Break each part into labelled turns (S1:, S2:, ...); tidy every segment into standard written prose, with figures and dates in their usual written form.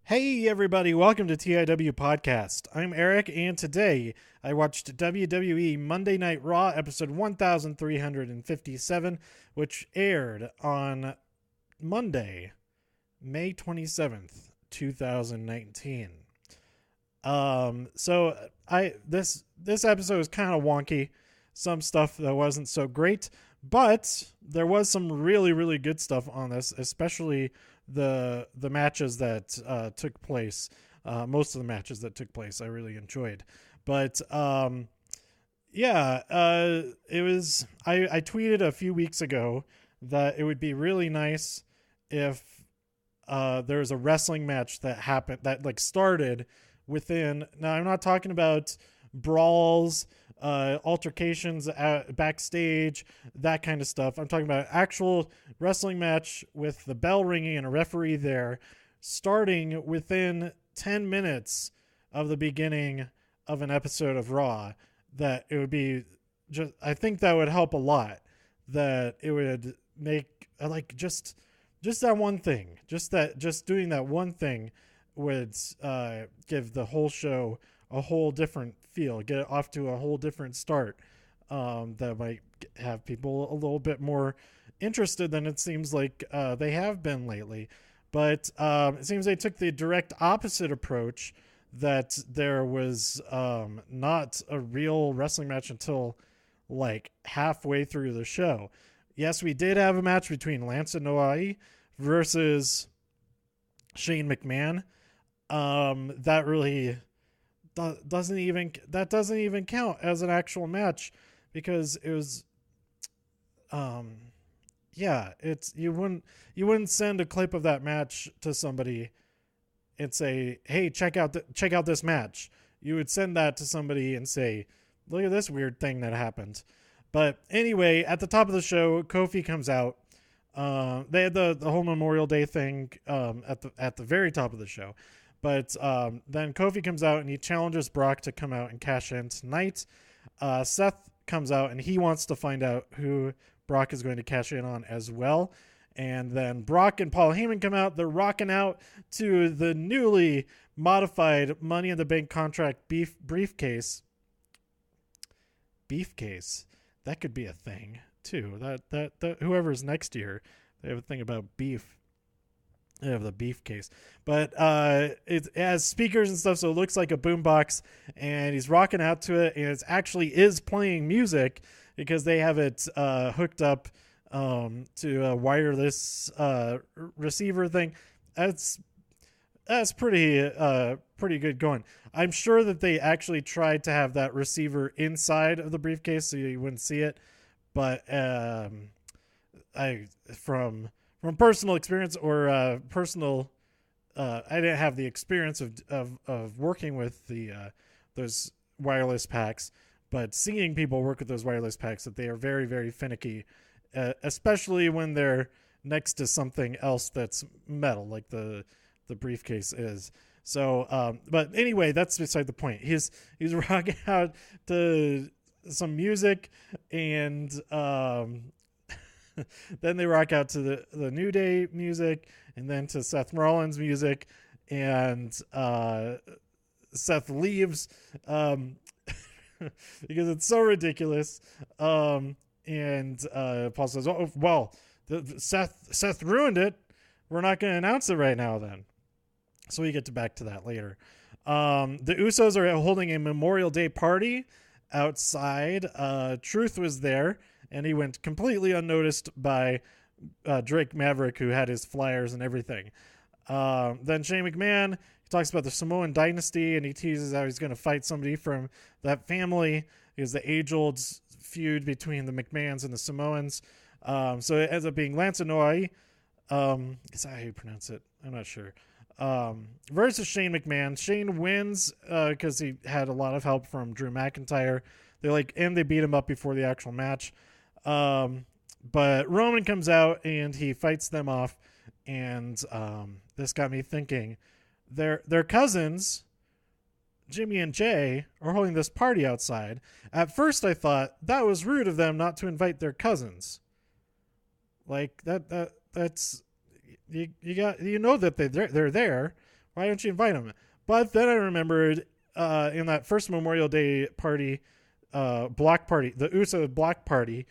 S1: Hey everybody, welcome to TIW Podcast. I'm Eric, and today I watched WWE Monday Night Raw episode 1357, which aired on Monday, May 27th, 2019. This episode was kind of wonky. Some stuff that wasn't so great, but there was some really good stuff on this, especially the matches that took place. Most of the matches that took place I really enjoyed. But it was I tweeted a few weeks ago that it would be really nice if there was a wrestling match that happened that started within. Now I'm not talking about brawls, altercations backstage, that kind of stuff. I'm talking about an actual wrestling match with the bell ringing and a referee there, starting within 10 minutes of the beginning of an episode of Raw. That it would be just, I think that would help a lot. That it would make just that one thing, just doing that one thing would give the whole show a whole different feel, get it off to a whole different start, that might have people a little bit more interested than it seems like they have been lately. But it seems they took the direct opposite approach, that there was not a real wrestling match until like halfway through the show. Yes, we did have a match between Lance and Noai versus Shane McMahon. That really doesn't even count as an actual match, because it was it's you wouldn't send a clip of that match to somebody and say, hey, check out this match. You would send that to somebody and say, look at this weird thing that happened. But anyway, at the top of the show, Kofi comes out. They had the whole Memorial Day thing at the very top of the show. But then Kofi comes out and he challenges Brock to come out and cash in tonight. Seth comes out and he wants to find out who Brock is going to cash in on as well. And then Brock and Paul Heyman come out. They're rocking out to the newly modified Money in the Bank contract briefcase. Beefcase. That could be a thing too. That whoever's next year, they have a thing about beef. They have the beef case, but it has speakers and stuff, so it looks like a boombox, and he's rocking out to it, and it actually is playing music because they have it hooked up to a wireless receiver thing. That's pretty good going. I'm sure that they actually tried to have that receiver inside of the briefcase so you wouldn't see it, but from personal experience or personal, I didn't have the experience of working with those wireless packs, but seeing people work with those wireless packs, that they are very finicky, especially when they're next to something else that's metal, like the briefcase is. So, but anyway, that's beside the point. He's rocking out to some music, and then they rock out to the New Day music, and then to Seth Rollins music, and Seth leaves because it's so ridiculous. And Paul says, "Oh well, Seth ruined it. We're not going to announce it right now then." So we get back to that later. The Usos are holding a Memorial Day party outside. Truth was there, and he went completely unnoticed by Drake Maverick, who had his flyers and everything. Then Shane McMahon, he talks about the Samoan dynasty, and he teases how he's going to fight somebody from that family. Because the age-old feud between the McMahons and the Samoans. So it ends up being Lance Anoa'i. Is that how you pronounce it? I'm not sure. Versus Shane McMahon. Shane wins because he had a lot of help from Drew McIntyre. They beat him up before the actual match. But Roman comes out and he fights them off, and this got me thinking, their cousins, Jimmy and Jay, are holding this party outside. At first I thought that was rude of them not to invite their cousins. Like that's you know that they're there. Why don't you invite him? But then I remembered in that first Memorial Day party, block party, the USA block party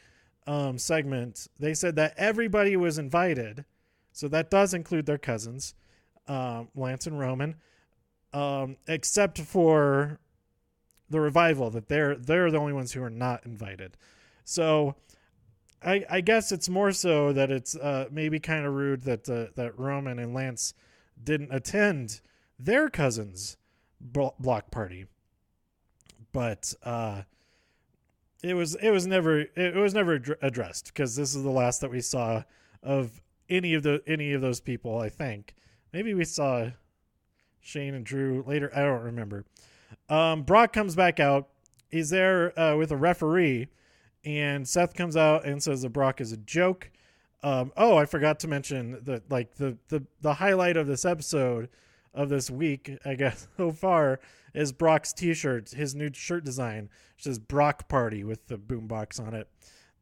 S1: segment, they said that everybody was invited. So that does include their cousins, Lance and Roman, except for the Revival, that they're the only ones who are not invited. So I guess it's more so that it's maybe kind of rude that Roman and Lance didn't attend their cousins' block party, but it was never addressed, because this is the last that we saw of any of those people. I think maybe we saw Shane and Drew later. I don't remember. Brock comes back out. He's there with a referee, and Seth comes out and says that Brock is a joke. I forgot to mention that, like, the highlight of this episode of this week, I guess, so far, is Brock's t-shirt, his new shirt design, which says Brock Party with the boombox on it,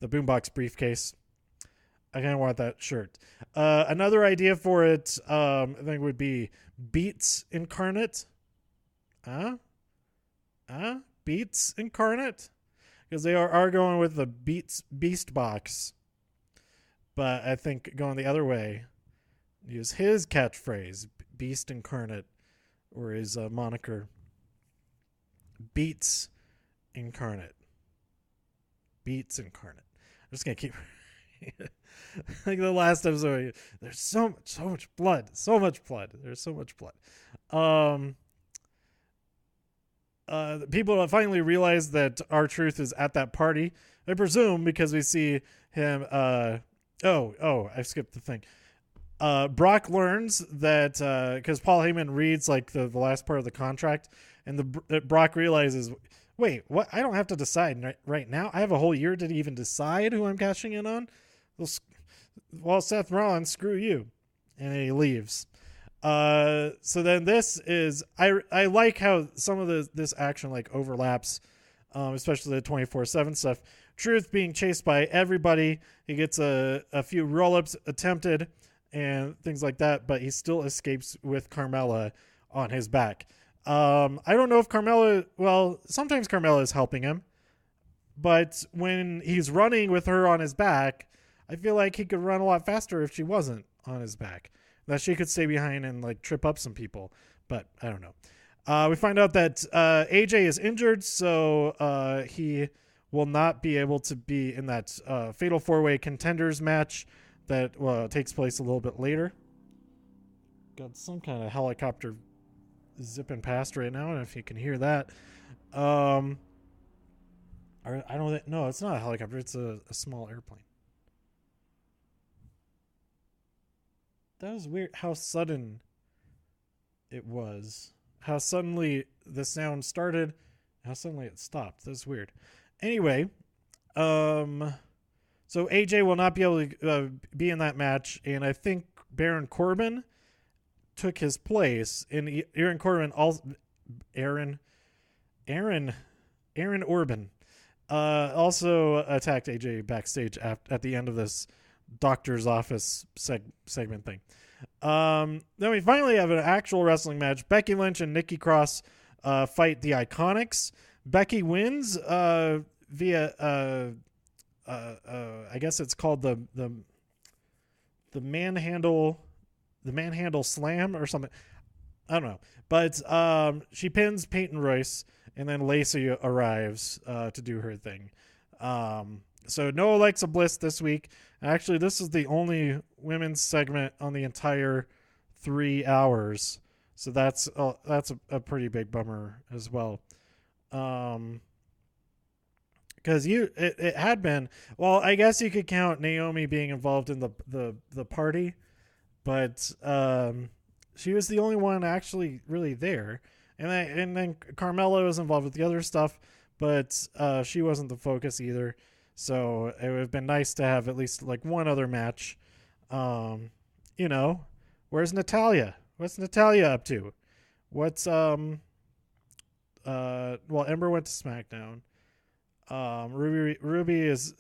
S1: the boombox briefcase. I kind of want that shirt. Another idea for it, I think, would be Beats Incarnate. Beats Incarnate? Because they are going with the Beast box. But I think going the other way, use his catchphrase, Beast Incarnate, or his moniker, Beats Incarnate. Beats Incarnate. I'm just going to keep... like the last episode, there's so much blood. There's so much blood. People finally realize that R-Truth is at that party. I presume because we see him... I skipped the thing. Brock learns that because Paul Heyman reads like the last part of the contract, and Brock realizes, wait, what? I don't have to decide right now. I have a whole year to even decide who I'm cashing in on. Well, Seth Rollins, screw you, and he leaves. So then this is I like how some of this action like overlaps, especially the 24/7 stuff. Truth being chased by everybody. He gets a few roll-ups attempted and things like that, but he still escapes with Carmella on his back. I don't know if sometimes Carmella is helping him, but when he's running with her on his back, I feel like he could run a lot faster if she wasn't on his back. That she could stay behind and like trip up some people, but I don't know. We find out that AJ is injured, so he will not be able to be in that Fatal 4-Way Contenders match that takes place a little bit later. Got some kind of helicopter zipping past right now, and if you can hear that. I don't know. It's not a helicopter. It's a small airplane. That was weird how sudden it was. How suddenly the sound started, how suddenly it stopped. That was weird. Anyway, so AJ will not be able to be in that match, and I think Baron Corbin took his place. And Aaron Corbin Aaron Orban also attacked AJ backstage at the end of this doctor's office segment thing. Then we finally have an actual wrestling match. Becky Lynch and Nikki Cross fight the Iconics. Becky wins via I guess it's called the manhandle slam or something. I don't know. But she pins Peyton Royce, and then Lacey arrives to do her thing. So no Alexa Bliss this week. Actually, this is the only women's segment on the entire 3 hours. So that's a pretty big bummer as well. Because it had been, well, I guess you could count Naomi being involved in the party, but she was the only one actually really there. And then Carmella was involved with the other stuff, but she wasn't the focus either. So it would have been nice to have at least like one other match. Where's Natalya? What's Natalya up to? What's Ember went to SmackDown. Ruby is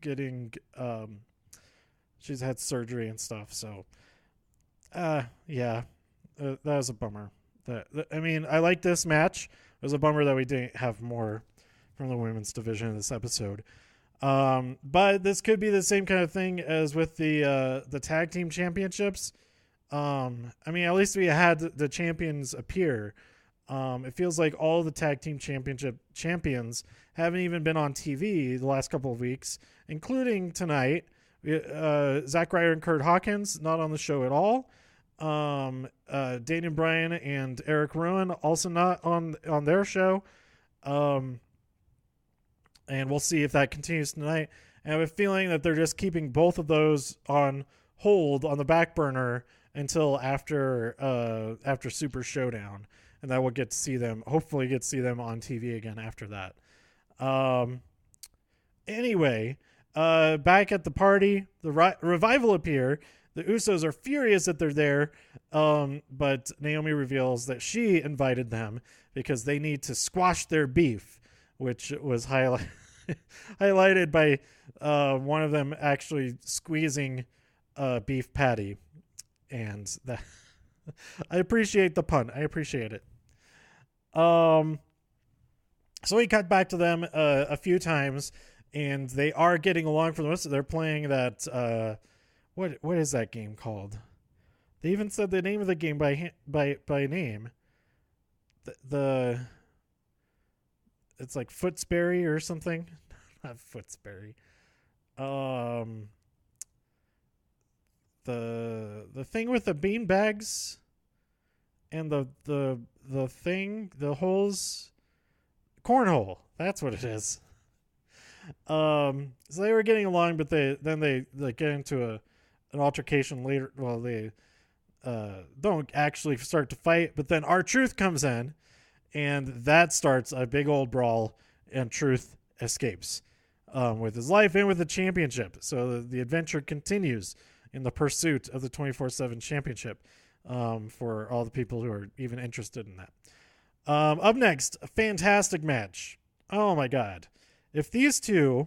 S1: getting she's had surgery and stuff, so yeah. That was a bummer. I mean, I like this match. It was a bummer that we didn't have more from the women's division in this episode. But this could be the same kind of thing as with the tag team championships. I mean, at least we had the champions appear. It feels like all the tag team championship champions haven't even been on TV the last couple of weeks, including tonight. Zack Ryder and Kurt Hawkins not on the show at all. Daniel Bryan and Eric Rowan also not on their show. And we'll see if that continues tonight. And I have a feeling that they're just keeping both of those on hold on the back burner until after Super Showdown, and that we'll get to see them. Hopefully, get to see them on TV again after that. Anyway, back at the party, the Revival appear. The Usos are furious that they're there, but Naomi reveals that she invited them because they need to squash their beef, which was highlighted by one of them actually squeezing a beef patty. And that I appreciate the pun. I appreciate it. So we cut back to them a few times, and they are getting along for the most. They're playing that what is that game called? They even said the name of the game by name. The it's like Footsberry or something. Not Footsberry. The thing with the bean bags and the holes, cornhole. That's what it is. So they were getting along, but they get into an altercation later. Well, they don't actually start to fight, but then R-Truth comes in, and that starts a big old brawl, and Truth escapes with his life and with the championship. So the adventure continues in the pursuit of the 24/7 championship for all the people who are even interested in that. Up next, a fantastic match. Oh my God. If these two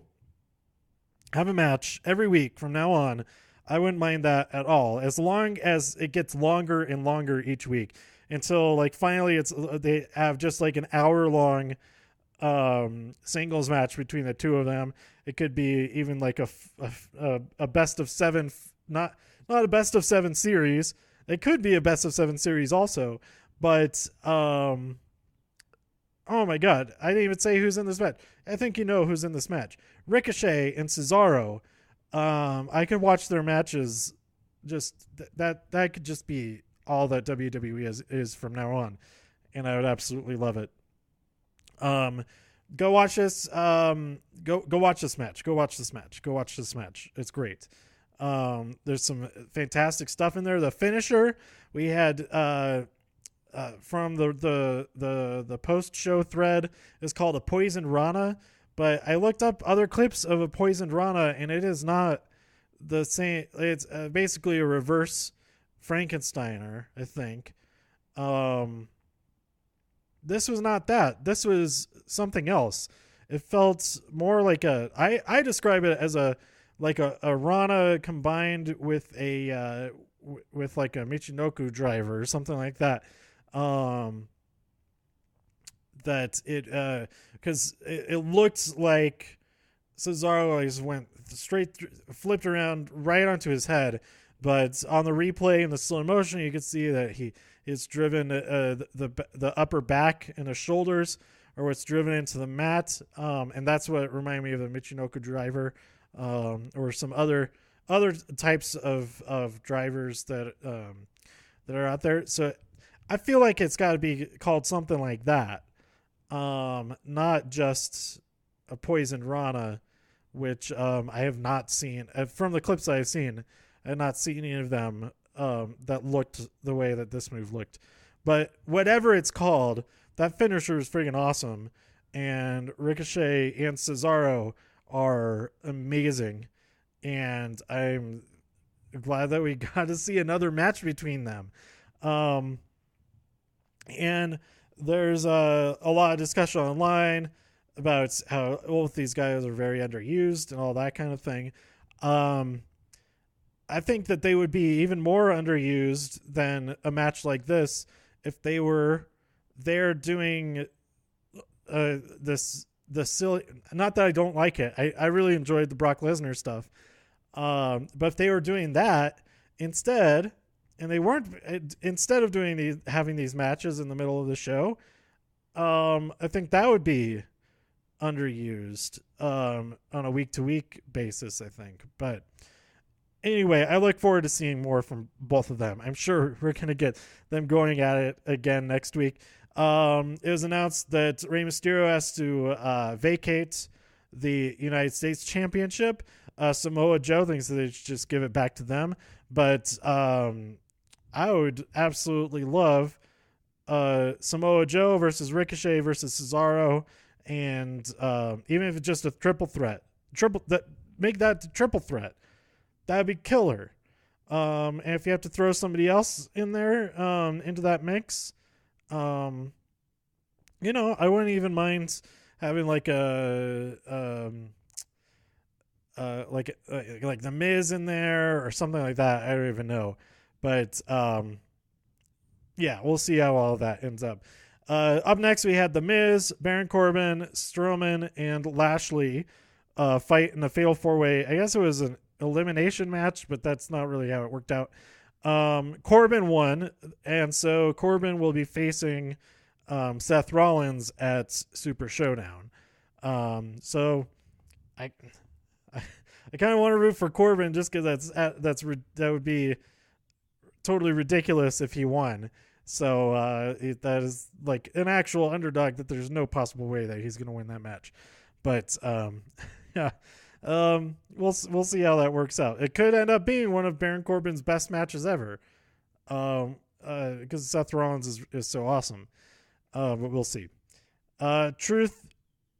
S1: have a match every week from now on, I wouldn't mind that at all, as long as it gets longer and longer each week until like finally they have just like an hour-long singles match between the two of them. It could be even like a best of seven, not a best of seven series. It could be a best of seven series also, but oh my God, I didn't even say who's in this match. I think you know who's in this match. Ricochet and Cesaro. I could watch their matches. Just that could just be all that WWE is from now on, and I would absolutely love it. Go watch this. Go watch this match. Go watch this match. Go watch this match. It's great. There's some fantastic stuff in there. The finisher we had from the post show thread is called a Poison Rana, but I looked up other clips of a Poison Rana, and it is not the same. It's basically a reverse Frankensteiner, I think. This was not that. This was something else. It felt more like I describe it as a Rana combined with a with like a Michinoku driver or something like that. That it because it looked like Cesaro went straight through, flipped around right onto his head, but on the replay in the slow motion you could see that it's driven the upper back and the shoulders or what's driven into the mat, and that's what reminded me of the Michinoku driver, or some other types of drivers that are out there. So I feel like it's got to be called something like that, not just a Poison Rana, which I have not seen from the clips I've seen. I have not seen any of them that looked the way that this move looked. But whatever it's called, that finisher is freaking awesome, and Ricochet and Cesaro are amazing, and I'm glad that we got to see another match between them. And there's a lot of discussion online about how both these guys are very underused and all that kind of thing. I think that they would be even more underused than a match like this if they were there doing the silly. Not that I don't like it. I really enjoyed the Brock Lesnar stuff. But if they were doing that instead, and they weren't, instead of having these matches in the middle of the show, I think that would be underused on a week to week basis, I think. But anyway, I look forward to seeing more from both of them. I'm sure we're going to get them going at it again next week. It was announced that Rey Mysterio has to vacate the United States Championship. Samoa Joe thinks that they should just give it back to them. But I would absolutely love Samoa Joe versus Ricochet versus Cesaro, and even if it's just a triple threat, make that triple threat. That'd be killer. And if you have to throw somebody else in there into that mix, I wouldn't even mind having like like the Miz in there or something like that. I don't even know, but yeah, we'll see how all of that ends up. Up next, we had the Miz, Baron Corbin, Strowman, and Lashley fight in a fatal 4-way. I guess it was an elimination match, but that's not really how it worked out. Corbin won, and so Corbin will be facing Seth Rollins at Super Showdown. So I kind of want to root for Corbin just because that would be totally ridiculous if he won. So that is like an actual underdog that there's no possible way that he's going to win that match. But yeah. We'll see how that works out. It could end up being one of Baron Corbin's best matches ever, because Seth Rollins is so awesome. But we'll see. Truth.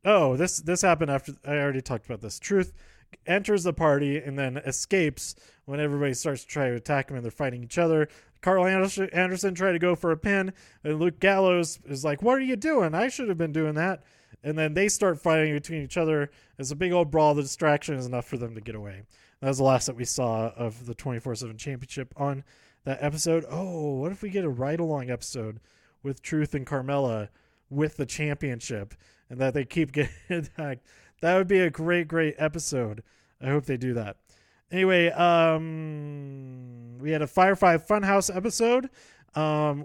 S1: Oh, this happened after I already talked about this. Truth enters the party and then escapes when everybody starts to try to attack him and they're fighting each other. Carl Anderson tried to go for a pin, and Luke Gallows is like, "What are you doing? I should have been doing that." And then they start fighting between each other. It's a big old brawl. The distraction is enough for them to get away. That was the last that we saw of the 24/7 Championship on that episode. Oh, what if we get a ride-along episode with Truth and Carmella with the championship and that they keep getting attacked? That would be a great, great episode. I hope they do that. Anyway, we had a Firefly Funhouse episode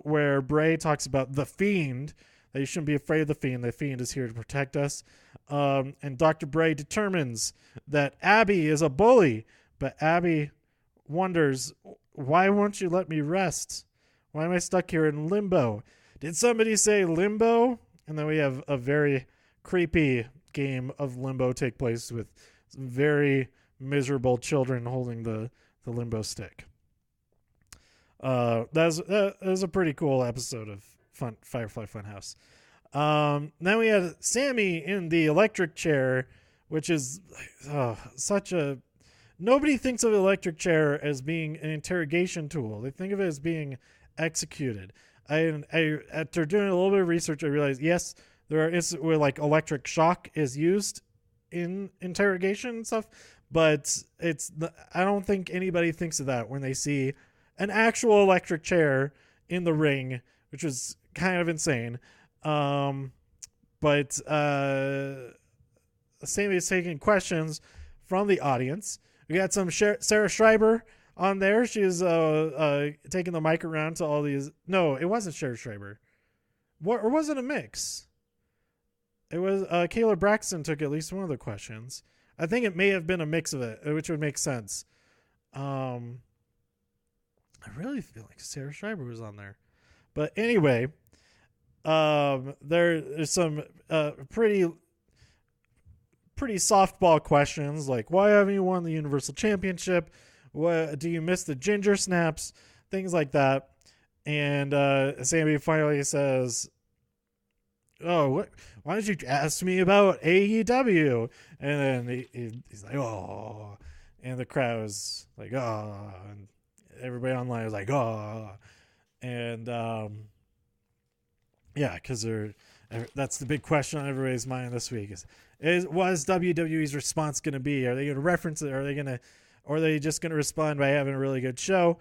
S1: where Bray talks about the Fiend, that you shouldn't be afraid of the Fiend. The Fiend is here to protect us. And Dr. Bray determines that Abby is a bully, but Abby wonders, why won't you let me rest? Why am I stuck here in limbo? Did somebody say limbo? And then we have a very creepy game of limbo take place with some very miserable children holding the limbo stick. That was a pretty cool episode of Firefly Funhouse. Then we had Sammy in the electric chair, which is such a... Nobody thinks of the electric chair as being an interrogation tool. They think of it as being executed. After doing a little bit of research, I realized, yes, there are instances where like electric shock is used in interrogation and stuff, but I don't think anybody thinks of that when they see an actual electric chair in the ring, which is kind of insane. But Sammy is taking questions from the audience. We got some Sarah Schreiber on there. She is taking the mic around to all these. No, it wasn't Sarah Schreiber. Or was it a mix? It was Kayla Braxton took at least one of the questions. I think it may have been a mix of it, which would make sense. I really feel like Sarah Schreiber was on there. But anyway, there's some pretty softball questions like, why haven't you won the Universal Championship? What do you miss the ginger snaps? Things like that. And Sammy finally says, "Oh, what? Why did you ask me about AEW?" And then he's like, "Oh," and the crowd was like, "Oh," and everybody online was like, "Oh," and yeah, because that's the big question on everybody's mind this week: is what is WWE's response going to be? Are they going to reference it? Are they going to, or are they just going to respond by having a really good show?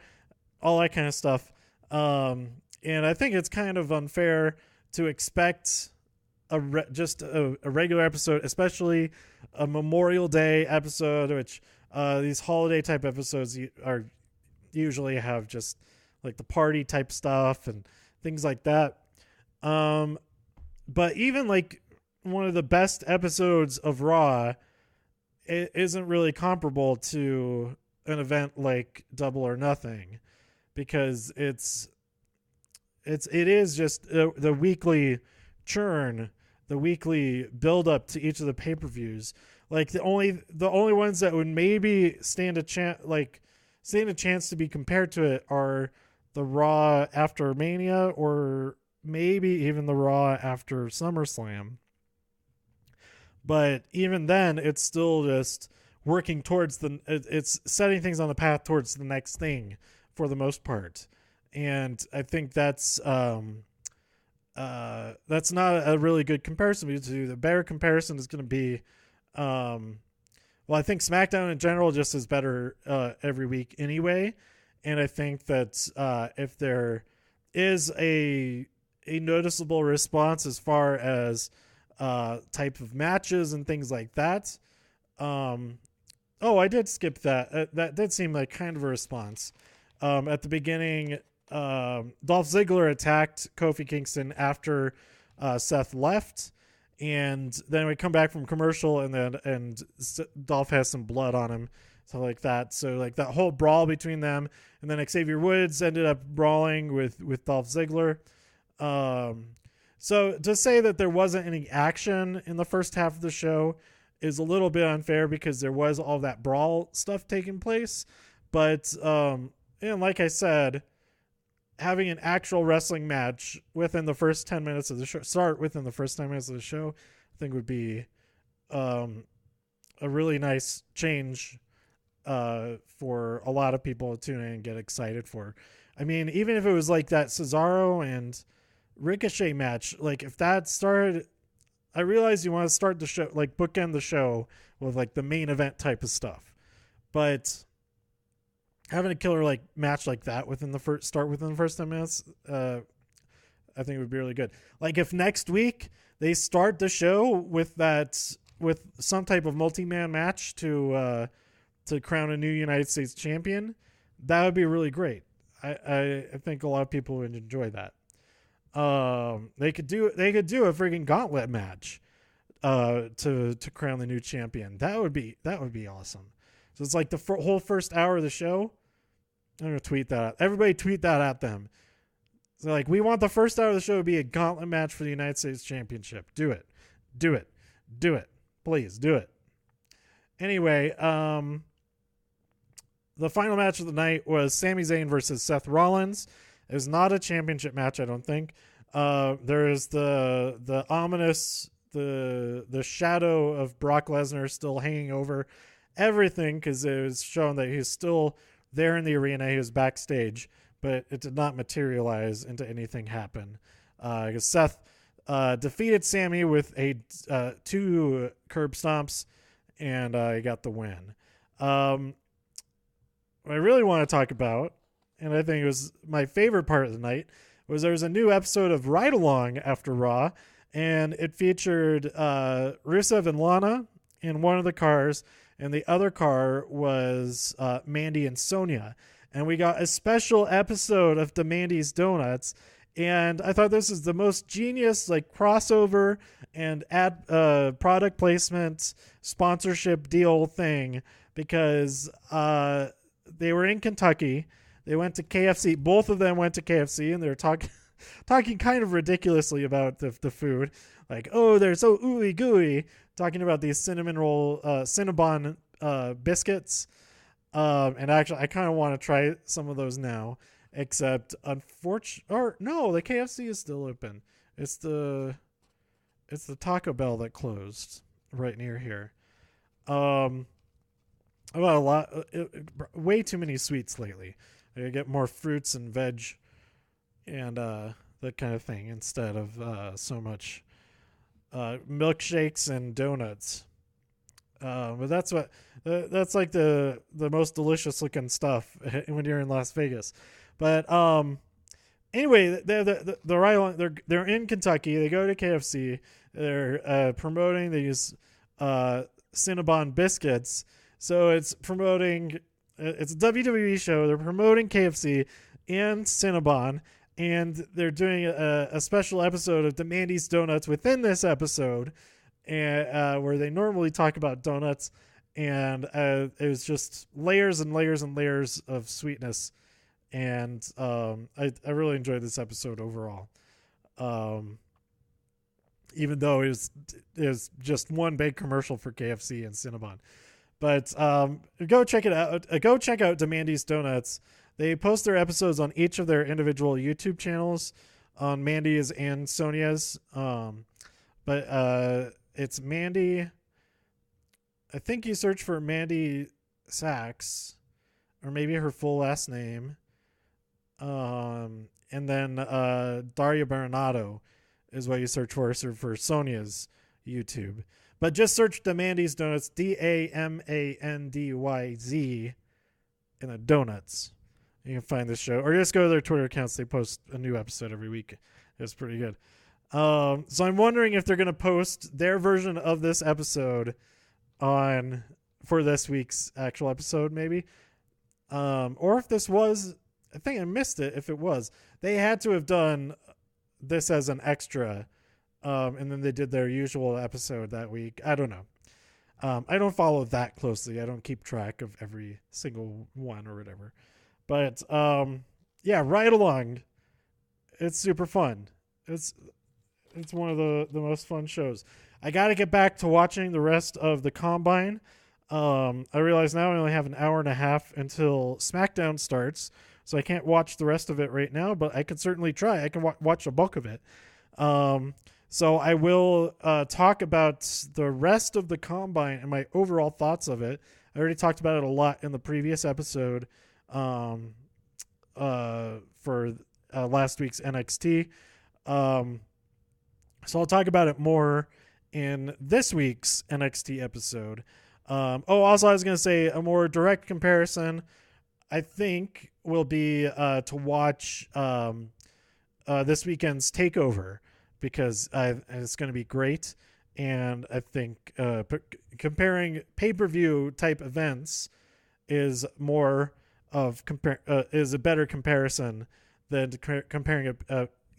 S1: All that kind of stuff. And I think it's kind of unfair to expect just a regular episode, especially a Memorial Day episode, which these holiday type episodes are usually have just like the party type stuff and things like that. But even like one of the best episodes of Raw, it isn't really comparable to an event like Double or Nothing, because it is just the weekly churn, the weekly build up to each of the pay-per-views. Like the only ones that would maybe stand a chance to be compared to it are the Raw after Mania, or maybe even the Raw after SummerSlam. But even then, it's still just working towards it's setting things on the path towards the next thing for the most part. And I think that's not a really good comparison. The better comparison is going to be, well, I think SmackDown in general just is better every week anyway. And I think that if there is a noticeable response as far as type of matches and things like that. I did skip that. That did seem like kind of a response. At the beginning, Dolph Ziggler attacked Kofi Kingston after Seth left, and then we come back from commercial, and Dolph has some blood on him, so like that. So like that whole brawl between them, and then Xavier Woods ended up brawling with Dolph Ziggler. So to say that there wasn't any action in the first half of the show is a little bit unfair, because there was all that brawl stuff taking place. But and like I said, having an actual wrestling match within the first 10 minutes of the show, I think would be a really nice change for a lot of people to tune in and get excited for. I mean, even if it was like that Cesaro and Ricochet match, like if that started, I realize you want to start the show, like bookend the show with like the main event type of stuff, but having a killer like match like that within the first 10 minutes, I think it would be really good. Like if next week they start the show with some type of multi-man match to crown a new United States champion, that would be really great. I think a lot of people would enjoy that. They could do a freaking gauntlet match to crown the new champion. That would be awesome. So it's like the whole first hour of the show. I'm gonna tweet that out. Everybody tweet that at them. So like, we want the first hour of the show to be a gauntlet match for the United States Championship. Do it. Please do it. Anyway, the final match of the night was Sami Zayn versus Seth Rollins. It was not a championship match, I don't think. There is the ominous, the shadow of Brock Lesnar still hanging over everything, because it was shown that he's still there in the arena. He was backstage, but it did not materialize into anything happen. Because Seth defeated Sami with 2 curb stomps, and he got the win. What I really want to talk about, and I think it was my favorite part of the night, was there was a new episode of Ride Along after Raw, and it featured Rusev and Lana in one of the cars, and the other car was Mandy and Sonya. And we got a special episode of Demandy's Donuts, and I thought this is the most genius like crossover and ad product placement sponsorship deal thing, because they were in Kentucky. They went to KFC. Both of them went to KFC, and they were talking kind of ridiculously about the food. Like, oh, they're so ooey gooey. Talking about these Cinnabon biscuits. And actually, I kind of want to try some of those now. Except, the KFC is still open. It's the Taco Bell that closed right near here. Way too many sweets lately. I get more fruits and veg and that kind of thing instead of so much milkshakes and donuts. But that's like the most delicious looking stuff when you're in Las Vegas. But anyway, they're right along, they're in Kentucky. They go to KFC. They're promoting. They use Cinnabon biscuits. So it's promoting. It's a WWE show. They're promoting KFC and Cinnabon, and they're doing a special episode of Demandy's Donuts within this episode, and where they normally talk about donuts. And it was just layers and layers and layers of sweetness. And I really enjoyed this episode overall. Even though it was just one big commercial for KFC and Cinnabon. But go check it out. Go check out Demandy's Donuts. They post their episodes on each of their individual YouTube channels, on Mandy's and Sonia's. But it's Mandy. I think you search for Mandy Sachs, or maybe her full last name. And then Daria Baronato is what you search for Sonia's YouTube. But just search Demandy's Donuts, DAMANDYZ, in the donuts. You can find this show. Or just go to their Twitter accounts. They post a new episode every week. It's pretty good. So I'm wondering if they're going to post their version of this episode for this week's actual episode, maybe. Or if this was, I think I missed it if it was. They had to have done this as an extra, and then they did their usual episode that week. I don't know. I don't follow that closely. I don't keep track of every single one or whatever. But yeah, right along. It's super fun. It's one of the most fun shows. I got to get back to watching the rest of the Combine. I realize now I only have an hour and a half until SmackDown starts, so I can't watch the rest of it right now, but I could certainly try. I can watch a bulk of it. So I will talk about the rest of the Combine and my overall thoughts of it. I already talked about it a lot in the previous episode for last week's NXT. So I'll talk about it more in this week's NXT episode. Also, I was going to say a more direct comparison, I think, will be to watch this weekend's TakeOver, because it's going to be great. And I think comparing pay-per-view type events is more of is a better comparison than comparing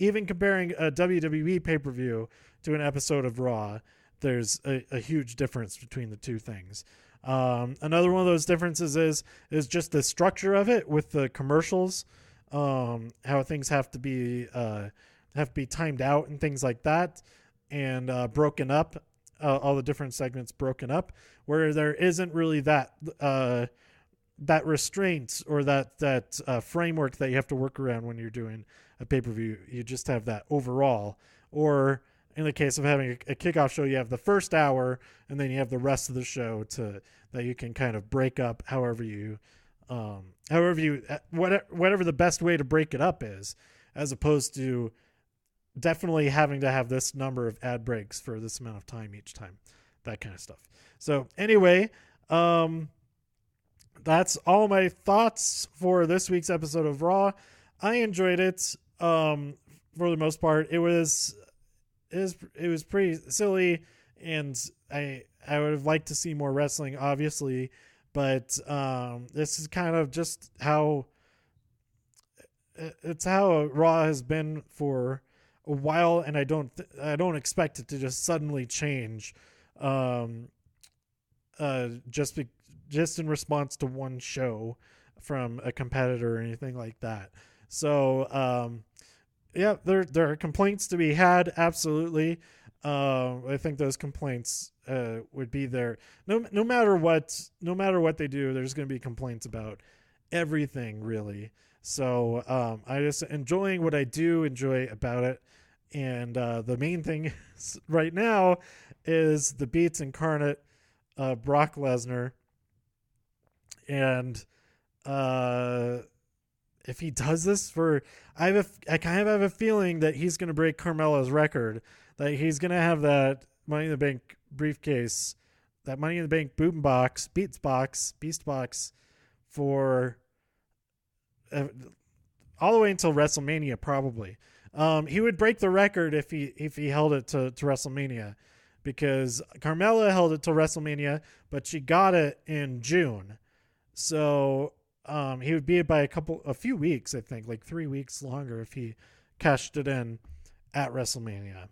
S1: even comparing a WWE pay-per-view to an episode of Raw. There's a huge difference between the two things. Another one of those differences is just the structure of it with the commercials, how things have to be timed out and things like that, and broken up, all the different segments broken up, where there isn't really that restraint or that framework that you have to work around when you're doing a pay-per-view. You just have that overall. Or in the case of having a kickoff show, you have the first hour, and then you have the rest of the show that you can kind of break up whatever the best way to break it up is, as opposed to definitely having to have this number of ad breaks for this amount of time each time, that kind of stuff. So anyway, that's all my thoughts for this week's episode of Raw. I enjoyed it for the most part. It was pretty silly, and I would have liked to see more wrestling, obviously, but this is kind of just how it's how Raw has been for a while, and I don't expect it to just suddenly change, just in response to one show from a competitor or anything like that. So yeah, there are complaints to be had, absolutely. I think those complaints would be there no matter what they do. There's going to be complaints about everything, really. So I just enjoying what I do enjoy about it, and the main thing right now is the Beats incarnate, Brock Lesnar, and if he does this I kind of have a feeling that he's going to break Carmelo's record, that he's going to have that Money in the Bank briefcase that Money in the Bank Beast box for all the way until WrestleMania probably. He would break the record if he held it to WrestleMania, because Carmella held it till WrestleMania, but she got it in June. So he would beat it by a few weeks, I think, like 3 weeks longer if he cashed it in at WrestleMania.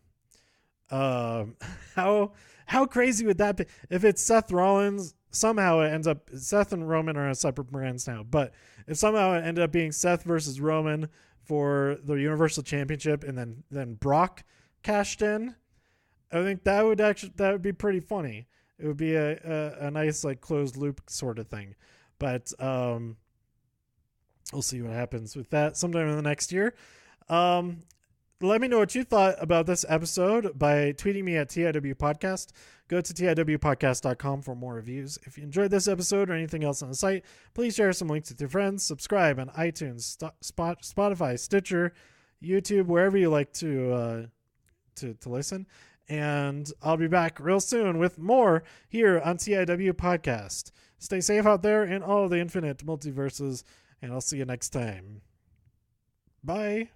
S1: How crazy would that be if it's Seth Rollins? Somehow it ends up, Seth and Roman are on separate brands now, but if somehow it ended up being Seth versus Roman for the Universal Championship, and then Brock cashed in, I think that would be pretty funny. It would be a nice like closed loop sort of thing. But we'll see what happens with that sometime in the next year. Let me know what you thought about this episode by tweeting me at TIW Podcast. Go to TIWpodcast.com for more reviews. If you enjoyed this episode or anything else on the site, please share some links with your friends. Subscribe on iTunes, Spotify, Stitcher, YouTube, wherever you like to listen. And I'll be back real soon with more here on TIW Podcast. Stay safe out there in all the infinite multiverses, and I'll see you next time. Bye.